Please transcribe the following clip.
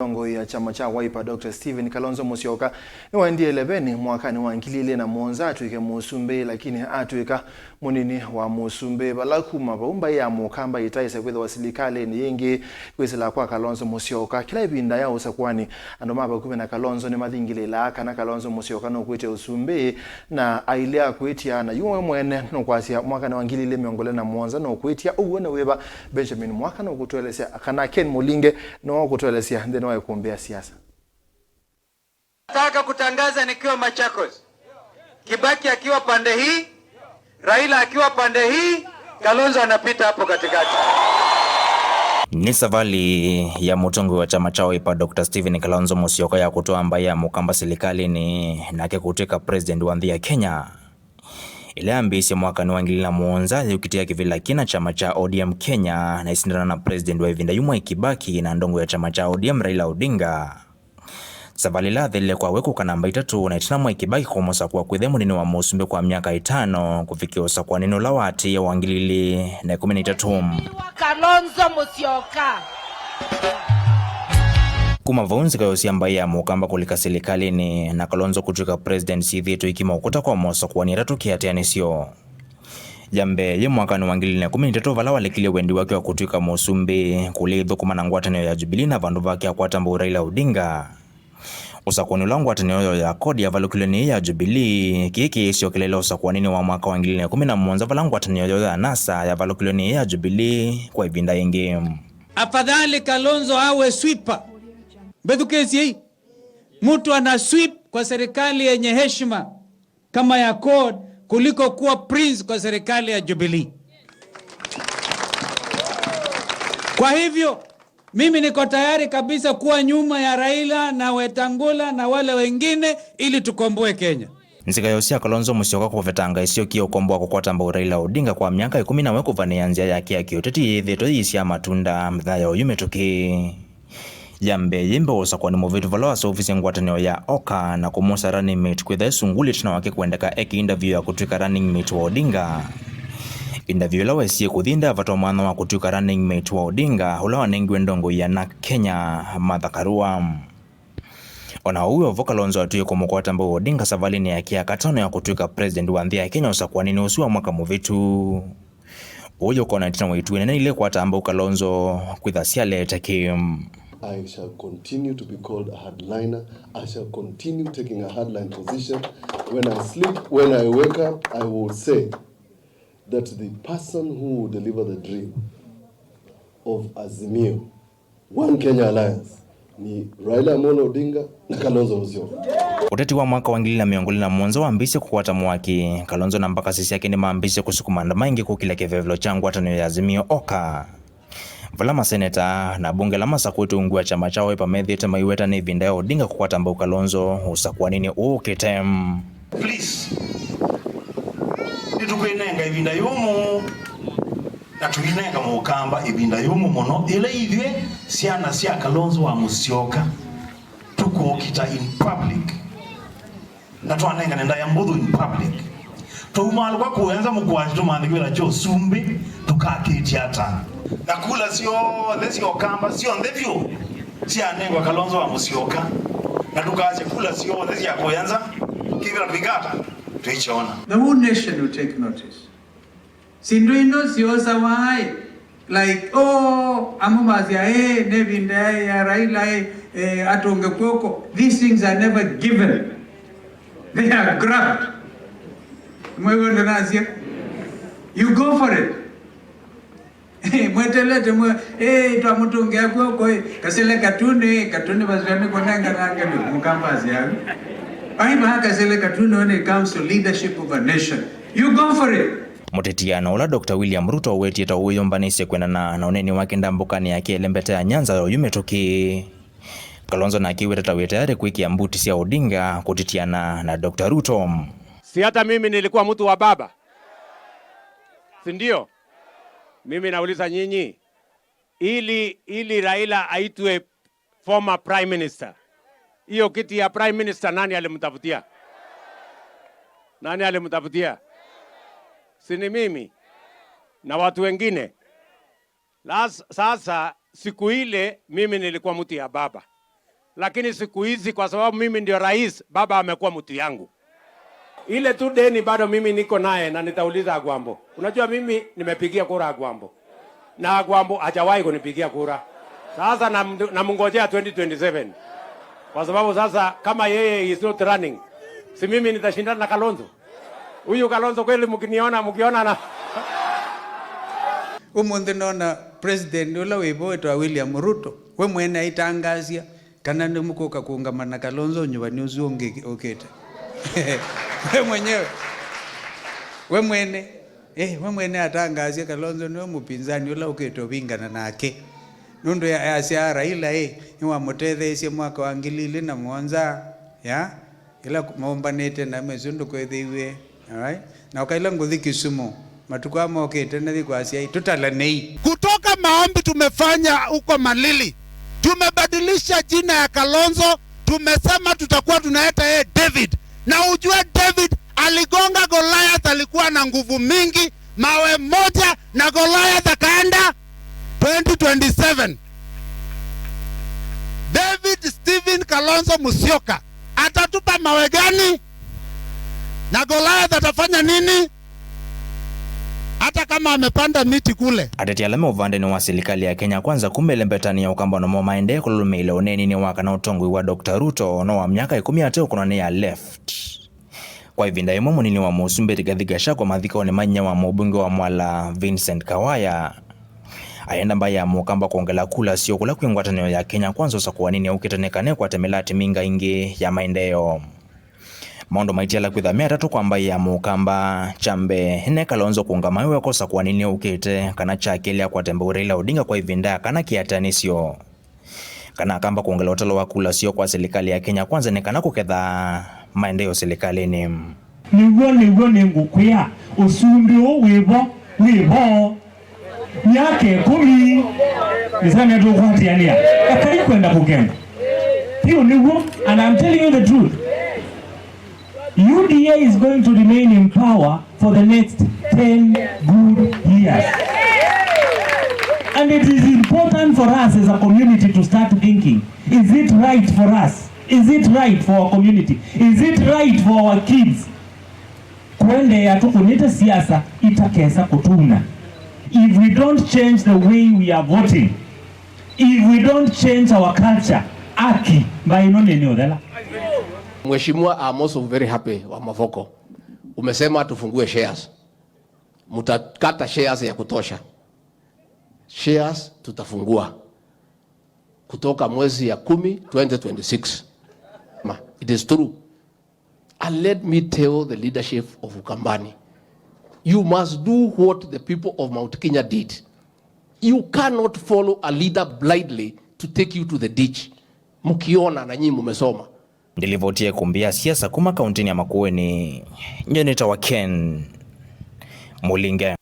Ndongoi ya chama cha Wiper Dr. Kalonzo Musyoka niwaendie ileveni mwakani wa nkilile na mwonza atwike musumbi lakini atwika munini wa musumbi vala kuma mbai ya Mukamba itaisa kwithiwa silikalini yingi kwisila kwa Kalonzo Musyoka Kila ivinda ya usakuani andoma vakuvi na Kalonzo nimathingililaa kana Kalonzo Musyoka no kwite usumbi na ailia kwitia na yuwe mwene no kwasia mwakani wa nkilile miongole na mwonza no kwitia uwene weba Benjamin mwaka no kutuelezea kana Ken Mulinge no kutuelezea ndeno wa kuombea siasa. Nataka kutangaza nikiwa Machakos, Kibaki akiwa pande hii, Raila akiwa pande hii, Kalonzo anapita hapo katikati. Ni safari ya mtongo wa chama cha Wiper Dr. Kalonzo Musyoka ya kutoa mbai ya Mukamba silikalini na kuteka president wa nthi ya Kenya. Ile ambisi mwaka ni wangili na muonza yukitia kivila kina chama cha ODM Kenya na isindana na president wa ivinda Kibaki na Ndongoi ya chama cha ODM Raila Odinga. Safari la dhele kwa weku kanamba itatu na itina Kibaki kumosa kwa kwithiwa munini wa musumbi kwa miaka 5 kufikia usakuani la wati ya wangilili na 13. Kalonzo Musyoka Kuma vaunzi kayosi mbai ya Mukamba kulika silikalini na Kalonzo kutuika president sithitu ikima ukuta kwa mosa kwa niratu kiatianisio. Jambe ye mwakani wa 2013 vala walikile wendi wake wa kutuika musumbi kulidhu kumana ngwatanio ya Jubilee na vandu vake ya kwatamba Raila Odinga. Usakuani la ngwatanio ya kodi ya valukileni ya Jubilee kiki isio kilele usakuanini wa mwaka wa 2011 vala ngwatanio ya NASA ya valukileni ya Jubilee kwa ivinda yingi. Afadhali Kalonzo awe sweeper. Bedukezi hii, mtu ana sweep kwa serikali yenye heshima kama ya CORD kuliko kuwa prince kwa serikali ya Jubilee. Kwa hivyo, mimi niko tayari kabisa kuwa nyuma ya Raila na Wetangula na wale wengine ili tukomboe Kenya. Nzika yosi ya Kalonzo Musyoka kuvetanga isio kia ukomboa kukwatamba Raila Odinga kwa miaka 10 weku vaneanzia yake ya kioteti yetheto isi matunda mdhaya uyumetuki. Jambe yimbe usakuani muvitu valawa sa ofisi ngwatanio ya ooka na kumusa running mate kwitha sunguli tina wake kuendeka interview ya kutuika running mate wa Odinga. Interview lawa isiye kuthinda vato mwana wa kutuika running mate wa Odinga ulawa nengiwe Ndongoi ya Kenya mathakarua. Ona huyo Kalonzo atuye kumukwata mba Odinga savalini ya kia katano ya kutuika president wa nthi ya Kenya usakuani ni usiwa mwaka muvitu. Uyo kona itina waituwe na ile kwa tamba Kalonzo kwitha siale takim. I shall continue to be called a hardliner. I shall continue taking a hardline position. When I sleep, when I wake up, I will say that the person who will deliver the dream of Azimio, One Kenya Alliance, ni Raila Odinga na Kalonzo Musyoka. Uteti wa mwaka wa 2021 waambise kukwata mwaki. Kalonzo na mpaka sisi yake ni maambise kusukumanda maingi kukila kevevlo changu watanio ya Azimio ooka. Vala maseneta na bunge la masakwetu ungua chama cha Wiper methite maiweta ni ivinda ya Odinga kukwata mba Kalonzo usakuanini ukitem. Please. Nitukwinenga ivinda yumu na tukinenga Mukamba ivinda yumu mono ile hivye siana sia Kalonzo wa Musyoka tukukita in public na tuanenga nenda ya mbudhu in public tuumalu kwa kuenza mukwaji tumandikwila cho sumbi tukakiti hata na kula sio lesi okamba sio ndevyo sianengwa Kalonzo wa Musyoka na tukaje kula sio lesi ya koyanza kivira tupigata tuichona. The whole nation will take notice. Sinduino siosa wai like amumazia nevinda ya Raila atonge kwoko. These things are never given. They are grabbed. You go for it. Mwetelete twamutungia kwoko kasele katuni bazirani konanga nanga Mukambazi yawe. Aiba kasele katuni when it comes to leadership of a nation. You go for it. Mutetiano ula Dr. William Ruto weti eta uyo mbanise kwendana na uneni wake ndambukani yake elembete ya Nyanza yumetuki. Kalonzo na kiweta taweta yare kuiki ya mbuti siya Odinga kutitiana na Dr. Ruto. Si hata mimi nilikuwa mtu wa baba. Sindio? Mimi nauliza nyinyi, ili Raila aitwe former prime minister. Iyo kiti ya prime minister nani alimtafutia? Nani alimtafutia? Sini mimi na watu wengine. Sasa siku ile mimi nilikuwa mtu ya baba. lakini siku hizi kwa sababu mimi ndio rais, baba amekuwa mtu yangu. Ile tu deni bado mimi niko naye na nitauliza Agwambo. Unajua mimi nimepigia kura Agwambo. Na Agwambo hajawahi kunipigia kura. Sasa namngojea 2027. Kwa sababu sasa kama yeye is not running, si mimi nitashindana na Kalonzo. Huyu Kalonzo kweli mkiona na umunthe nona president ula wibo wetwa William Ruto we mwene aitangazia kana nimukoka kuungamana na Kalonzo nyumbani uzunge okete. we mwene atangazia Kalonzo niwe mupinzani ula okete obingana nake nundu ya sia Raila niwa mutethesie mwaka wa 2007 ya ila maombanete na mezundu kwethiwe. Alright, na ukaila nguthi Kisumu matukwa mokete na thikwasia tutalanei kutoka maombi tumefanya huko Malili, tumebadilisha jina ya Kalonzo, tumesema tutakuwa tunaita yeye David. Na ujue David aligonga Goliath, alikuwa na nguvu mingi, mawe moja na Goliath akaenda 2027. David Stephen Kalonzo Musyoka atatupa mawe gani? Na Goliath atafanya nini? Hata kama amepanda miti kule. Ateti alame uvandeni wa serikali ya Kenya kwanza kumele mbetani ya ukamba no maende kulumile oneni ni waka na utongwi wa Dr. Ruto no wa miaka 10 ateo kuna ya left. Kwa ivinda yemo munini wa musumbi rigathigasha kwa mathika one manya wa mbunge wa Mwala Vincent Kawaya. Ayenda mbaya Mukamba kuongela kula sio kula kuingwatanio ya Kenya kwanza usakuani ni ukitanekane kwa temelati minga ingi ya maendeleo. Maondo maitiala kwithamia atatu kwa mbai ya Mukamba chambe ne Kalonzo kuungama wewe kosa kwa nini ukete kana chakelia kwa tembe Raila Odinga kwa ivinda kana kiatanisio kana kamba kuongela utalo wa kula sio kwa serikali ya Kenya kwanza ne kana kuketha maendeleo silikalini niwo ngukuya usumbi wibo yake 10 nisana tu kwa tiania akali kwenda kugenda hiyo niwo, and I'm telling you the truth. UDA is going to remain in power for the next 10 good years. And it is important for us as a community to start thinking, is it right for us? Is it right for our community? Is it right for our kids? Kwende ya tukunita siasa itakesa kutuna. If we don't change the way we are voting, if we don't change our culture, aki bainone ni odela. Mheshimiwa, I'm also very happy wa Mavoko. Umesema tufungue shares. Mutakata shares ya kutosha. Shares tutafungua kutoka mwezi ya 10 2026. It is true. And let me tell the leadership of Ukambani, you must do what the people of Mount Kenya did. You cannot follow a leader blindly to take you to the ditch. Mukiona na nyinyi mmesoma. Ndilivotia kumbia siasa kuma kauntini ya Makueni. Nyeneta wa Ken Mulinge.